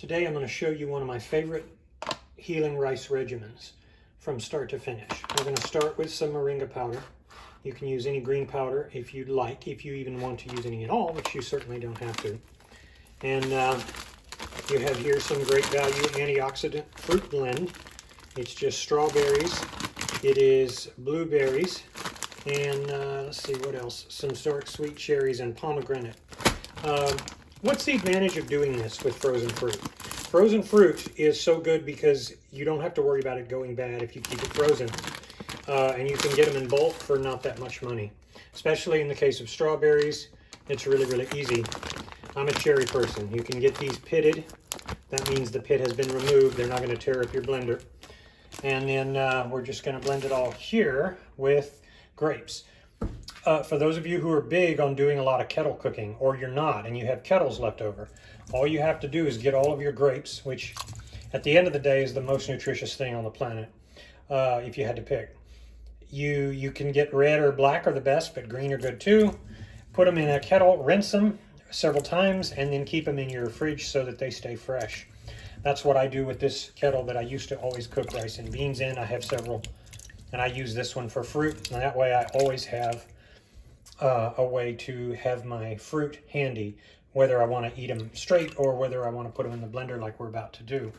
Today I'm going to show you one of my favorite healing rice regimens from start to finish. We're going to start with some moringa powder. You can use any green powder if you'd like, if you even want to use any at all, which you certainly don't have to. And you have here some great value antioxidant fruit blend. It's just strawberries, it is blueberries, and let's see what else, some dark sweet cherries and pomegranate. What's the advantage of doing this with frozen fruit? Frozen fruit is so good because you don't have to worry about it going bad if you keep it frozen. And you can get them in bulk for not that much money. Especially in the case of strawberries, it's really, really easy. I'm a cherry person. You can get these pitted. That means the pit has been removed. They're not going to tear up your blender. And then we're just going to blend it all here with grapes. For those of you who are big on doing a lot of kettle cooking, or you're not, and you have kettles left over, all you have to do is get all of your grapes, which at the end of the day is the most nutritious thing on the planet, if you had to pick. You can get red or black are the best, but green are good too. Put them in a kettle, rinse them several times, and then keep them in your fridge so that they stay fresh. That's what I do with this kettle that I used to always cook rice and beans in. I have several, and I use this one for fruit, and that way I always have a way to have my fruit handy, whether I want to eat them straight or whether I want to put them in the blender like we're about to do.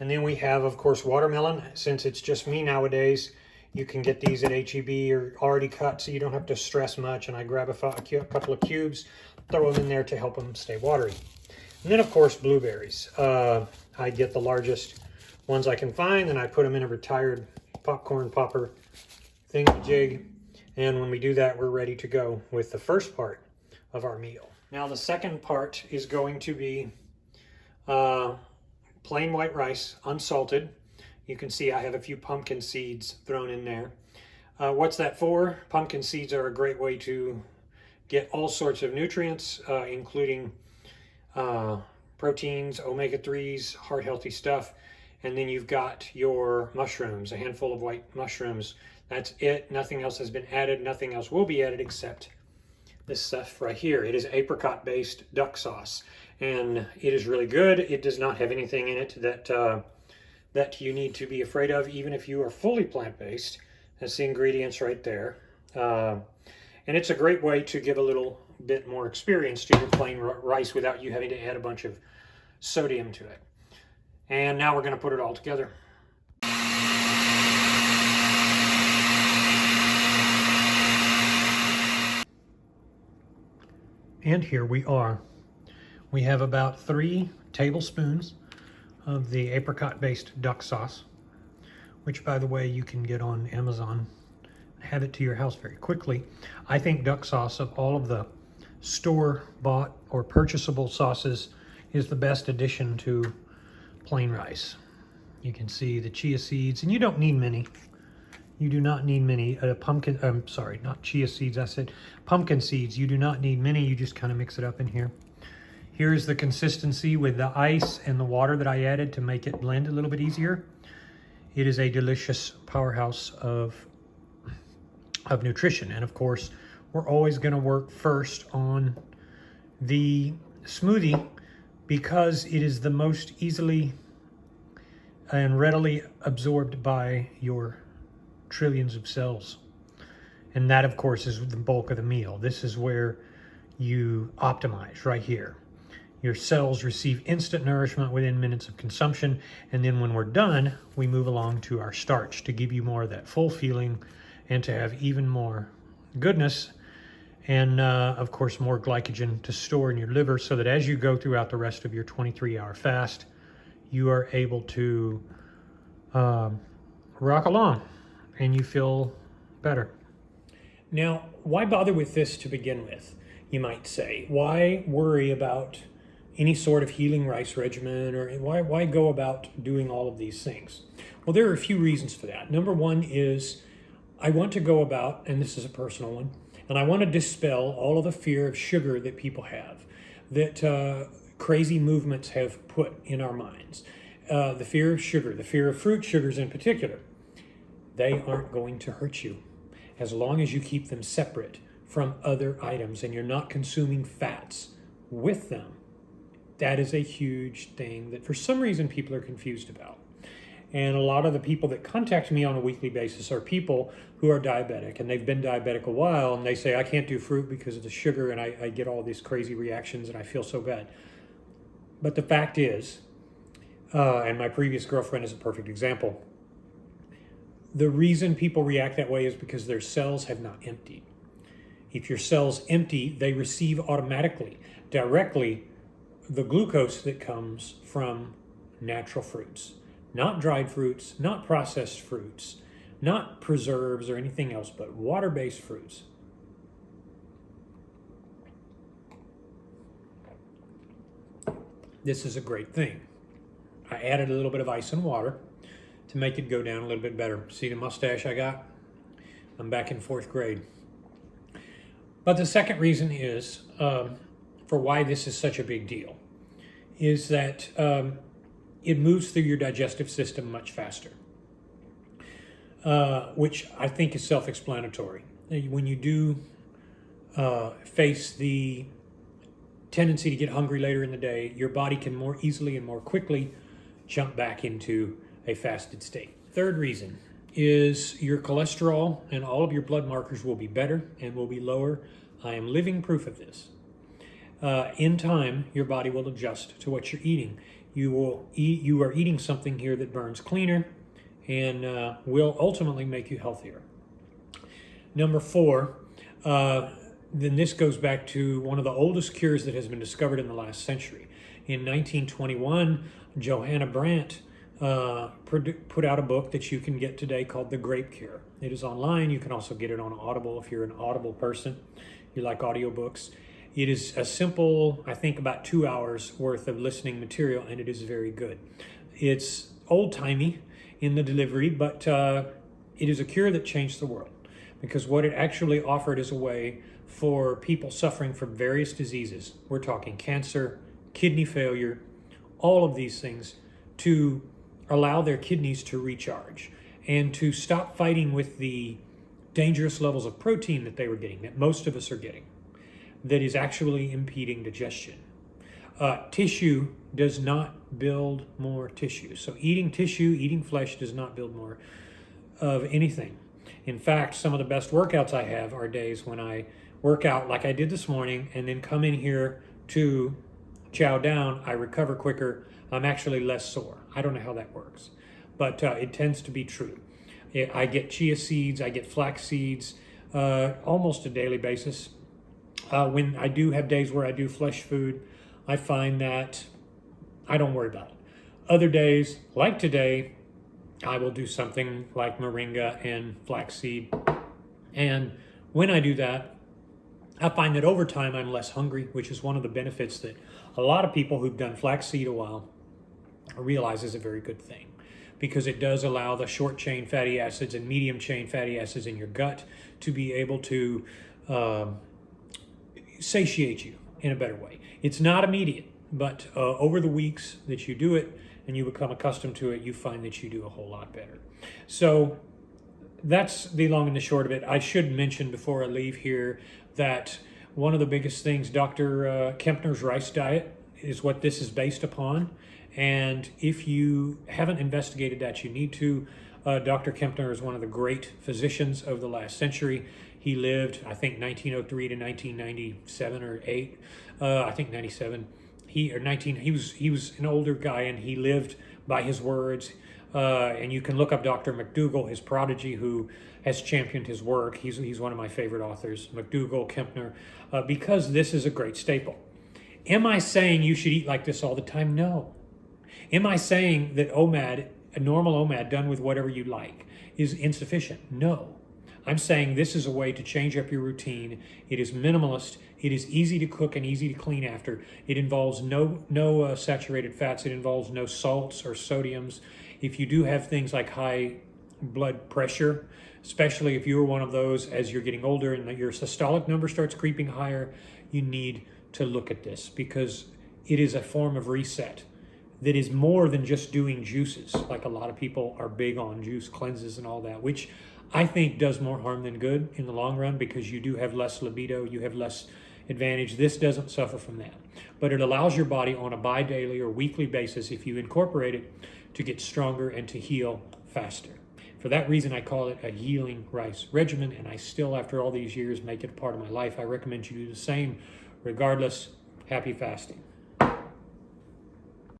And then we have, of course, watermelon. Since it's just me nowadays, you can get these at HEB or already cut, so you don't have to stress much. And I grab a couple of cubes, throw them in there to help them stay watery. And then, of course, blueberries. I get the largest ones I can find, and I put them in a retired popcorn popper thingamajig. And when we do that, we're ready to go with the first part of our meal. Now the second part is going to be plain white rice, unsalted. You can see I have a few pumpkin seeds thrown in there. What's that for? Pumpkin seeds are a great way to get all sorts of nutrients, including proteins, omega-3s, heart-healthy stuff. And then you've got your mushrooms, a handful of white mushrooms. That's it. Nothing else has been added. Nothing else will be added except this stuff right here. It is apricot-based duck sauce, and it is really good. It does not have anything in it that you need to be afraid of, even if you are fully plant-based. That's the ingredients right there. And it's a great way to give a little bit more experience to your plain rice without you having to add a bunch of sodium to it. And now we're going to put it all together. And here we are. We have about 3 tablespoons of the apricot-based duck sauce, which, by the way, you can get on Amazon and have it to your house very quickly. I think duck sauce, of all of the store-bought or purchasable sauces, is the best addition to plain rice. You can see the chia seeds, and you don't need many. You do not need many. Not chia seeds, I said pumpkin seeds. You do not need many. You just kind of mix it up in here. Here's the consistency with the ice and the water that I added to make it blend a little bit easier. It is a delicious powerhouse of nutrition. And of course, we're always going to work first on the smoothie because it is the most easily and readily absorbed by your trillions of cells. And that, of course, is the bulk of the meal. This is where you optimize right here. Your cells receive instant nourishment within minutes of consumption. And then when we're done, we move along to our starch to give you more of that full feeling and to have even more goodness. And of course, more glycogen to store in your liver so that as you go throughout the rest of your 23-hour fast, you are able to rock along and you feel better. Now, why bother with this to begin with, you might say? Why worry about any sort of healing rice regimen, or why go about doing all of these things? Well, there are a few reasons for that. Number one is I want to go about, and this is a personal one, and I want to dispel all of the fear of sugar that people have, that crazy movements have put in our minds. The fear of sugar, the fear of fruit sugars in particular. They aren't going to hurt you as long as you keep them separate from other items and you're not consuming fats with them. That is a huge thing that for some reason people are confused about. And a lot of the people that contact me on a weekly basis are people who are diabetic, and they've been diabetic a while, and they say, I can't do fruit because of the sugar, and I get all these crazy reactions, and I feel so bad. But the fact is, and my previous girlfriend is a perfect example, the reason people react that way is because their cells have not emptied. If your cells empty, they receive automatically, directly, the glucose that comes from natural fruits. Not dried fruits, not processed fruits, not preserves or anything else, but water-based fruits. This is a great thing. I added a little bit of ice and water to make it go down a little bit better. See the mustache I got? I'm back in 4th grade. But the second reason is, for why this is such a big deal, is that it moves through your digestive system much faster, which I think is self-explanatory. When you do face the tendency to get hungry later in the day, your body can more easily and more quickly jump back into a fasted state. Third reason is your cholesterol and all of your blood markers will be better and will be lower. I am living proof of this. In time, your body will adjust to what you're eating. You are eating something here that burns cleaner and will ultimately make you healthier. Number 4, then this goes back to one of the oldest cures that has been discovered in the last century. In 1921, Johanna Brandt put out a book that you can get today called The Grape Cure. It is online. You can also get it on Audible if you're an Audible person. You like audiobooks. It is a simple, I think about 2 hours worth of listening material, and it is very good. It's old-timey in the delivery, but it is a cure that changed the world, because what it actually offered is a way for people suffering from various diseases. We're talking cancer, kidney failure, all of these things, to allow their kidneys to recharge and to stop fighting with the dangerous levels of protein that they were getting, that most of us are getting, that is actually impeding digestion. Tissue does not build more tissue. So eating tissue, eating flesh does not build more of anything. In fact, some of the best workouts I have are days when I work out like I did this morning and then come in here to chow down. I recover quicker. I'm actually less sore. I don't know how that works, but it tends to be true. I get chia seeds, I get flax seeds almost a daily basis. When I do have days where I do flesh food, I find that I don't worry about it. Other days, like today, I will do something like moringa and flaxseed. And when I do that, I find that over time I'm less hungry, which is one of the benefits that a lot of people who've done flaxseed a while realize is a very good thing, because it does allow the short chain fatty acids and medium chain fatty acids in your gut to be able to satiate you in a better way. It's not immediate, but over the weeks that you do it and you become accustomed to it, you find that you do a whole lot better. So that's the long and the short of it. I should mention before I leave here that one of the biggest things, Dr. Kempner's rice diet, is what this is based upon. And if you haven't investigated that, you need to. Dr. Kempner is one of the great physicians of the last century. He lived, I think, 1903 to 1997 or 8. I think 97. He was an older guy, and he lived by his words. And you can look up Dr. McDougall, his prodigy, who has championed his work. He's one of my favorite authors, McDougall, Kempner, because this is a great staple. Am I saying you should eat like this all the time? No. Am I saying that OMAD, a normal OMAD done with whatever you like, is insufficient? No. I'm saying this is a way to change up your routine. It is minimalist. It is easy to cook and easy to clean after. It involves no saturated fats. It involves no salts or sodiums. If you do have things like high blood pressure, especially if you're one of those as you're getting older and your systolic number starts creeping higher, you need to look at this, because it is a form of reset that is more than just doing juices. Like a lot of people are big on juice cleanses and all that, which I think does more harm than good in the long run, because you do have less libido, you have less advantage. This doesn't suffer from that. But it allows your body on a bi-daily or weekly basis, if you incorporate it, to get stronger and to heal faster. For that reason, I call it a healing rice regimen, and I still, after all these years, make it a part of my life. I recommend you do the same regardless. Happy fasting.